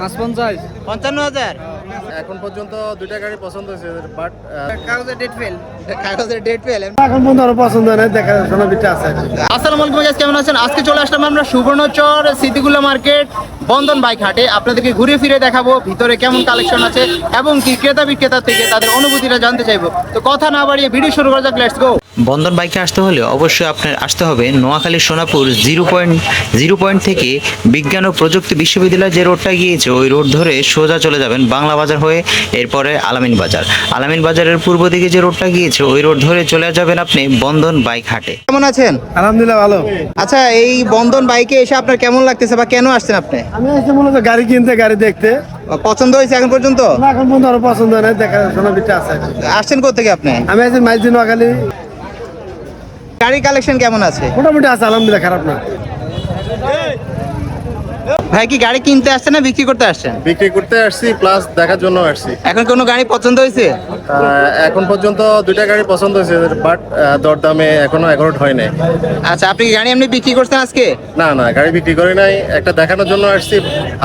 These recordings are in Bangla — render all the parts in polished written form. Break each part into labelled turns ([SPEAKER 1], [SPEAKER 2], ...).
[SPEAKER 1] 55
[SPEAKER 2] 55,000।
[SPEAKER 3] এখন পর্যন্ত দুইটা গাড়ি পছন্দ হয়েছে, বাট
[SPEAKER 2] কাগজের ডেট ফেল।
[SPEAKER 1] এখন পর্যন্ত আরো পছন্দ হয় না, দেখা শোনা বিটা আছে।
[SPEAKER 2] আসসালামু আলাইকুম গাইস, কেমন আছেন? আজকে চলে আসলাম আমরা সুবর্ণচর সিটিগুলা মার্কেট বন্ধন বাইক হাটে। আপনাদেরকে ঘুরে ফিরে দেখাবো ভিতরে কেমন কালেকশন আছে এবং কি ক্রেতা বিক্রেতা থেকে তাদের অনুভূতিটা জানতে চাইবো। তো কথা না বাড়িয়ে ভিডিও শুরু করা যাক, লেটস গো।
[SPEAKER 4] বন্ধন বাইকে আসতে হলে অবশ্যই আপনার আসতে হবে নোয়াখালী সোনাপুর 0 পয়েন্ট থেকে বিজ্ঞান ও প্রযুক্তি বিশ্ববিদ্যালয় যে রোডটা গিয়েছে ওই রোড ধরে সোজা চলে যাবেন বাংলা বাজার হয়ে, এরপরে আলামিন বাজারের পূর্ব দিকে যে রোডটা গিয়েছে ওই রোড ধরে চলে যাবেন আপনি বন্ধন বাইক হাটে।
[SPEAKER 2] কেমন আছেন?
[SPEAKER 1] আলহামদুলিল্লাহ ভালো।
[SPEAKER 2] আচ্ছা, এই বন্ধন বাইকে এসে আপনার কেমন লাগতেছে বা কেন আসছেন আপনি?
[SPEAKER 1] আমি এসে মূলত গাড়ি কিনতে, গাড়ি দেখতে।
[SPEAKER 2] পছন্দ হয়েছে এখন পর্যন্ত?
[SPEAKER 1] না, এখন পর্যন্ত আরো পছন্দ হয় না, দেখা শোনা বিটা আছে।
[SPEAKER 2] আসছেন কোথা থেকে আপনি?
[SPEAKER 1] আমি আছি মাইজদি নোয়াখালী।
[SPEAKER 2] গাড়ির কালেকশন কেমন আছে?
[SPEAKER 1] মোটামুটি আছে, আলহামদুলিল্লাহ, খারাপ না।
[SPEAKER 2] ভাই কি গাড়ি কিনতে আসছেন না বিক্রি করতে আসছেন?
[SPEAKER 3] বিক্রি করতে আসছি প্লাস দেখার জন্য আসছি।
[SPEAKER 2] এখন কোনো গাড়ি পছন্দ হয়েছে?
[SPEAKER 3] এখন পর্যন্ত দুইটা গাড়ি পছন্দ হয়েছে, বাট দরদামে এখনো এগারোট হয় নাই।
[SPEAKER 2] আচ্ছা, আপনি কি গাড়ি এমনি বিক্রি করছেন আজকে?
[SPEAKER 3] না না, গাড়ি বিক্রি করি নাই, একটা দেখানোর জন্য আসছি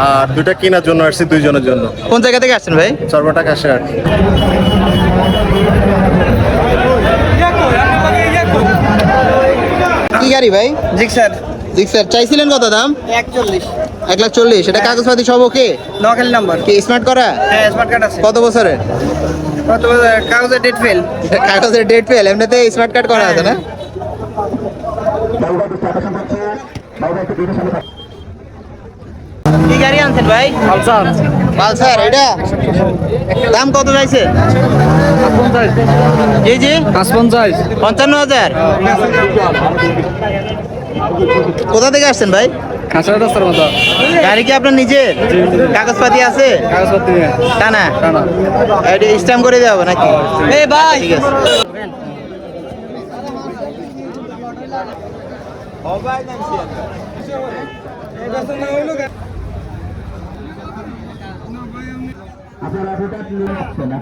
[SPEAKER 3] আর দুইটা কেনার জন্য আসছি, দুইজনের জন্য।
[SPEAKER 2] কোন জায়গা থেকে আসছেন ভাই?
[SPEAKER 3] সর্বটা কাছে আর
[SPEAKER 2] কি গাড়ি ভাই?
[SPEAKER 1] জিক্সার
[SPEAKER 2] জিক্সার চাইছিলেন কত দাম?
[SPEAKER 1] 41
[SPEAKER 2] 1,40,000। এটা কাগজপাতি সব ওকে?
[SPEAKER 1] নোয়াখালী নাম্বার।
[SPEAKER 2] কি স্মার্ট করা?
[SPEAKER 1] হ্যাঁ, স্মার্ট কার্ড আছে।
[SPEAKER 2] কত বছরের?
[SPEAKER 1] কত কাগজের ডেট ফেল।
[SPEAKER 2] কাগজের ডেট ফেল, এমনিতে স্মার্ট কার্ড করা আছে না? কি গাড়ি আনছেন ভাই? পালসার। এটা দাম কত চাইছে? জি জি 55,000। কোথা থেকে আসছেন ভাই? গাড়ি কি আপনার নিজের? কাগজপাতি আছে? টানা এটা স্ট্যাম্প করে দেওয়া হবে নাকি? এই ভাই ঠিক আছে।
[SPEAKER 5] আপনারা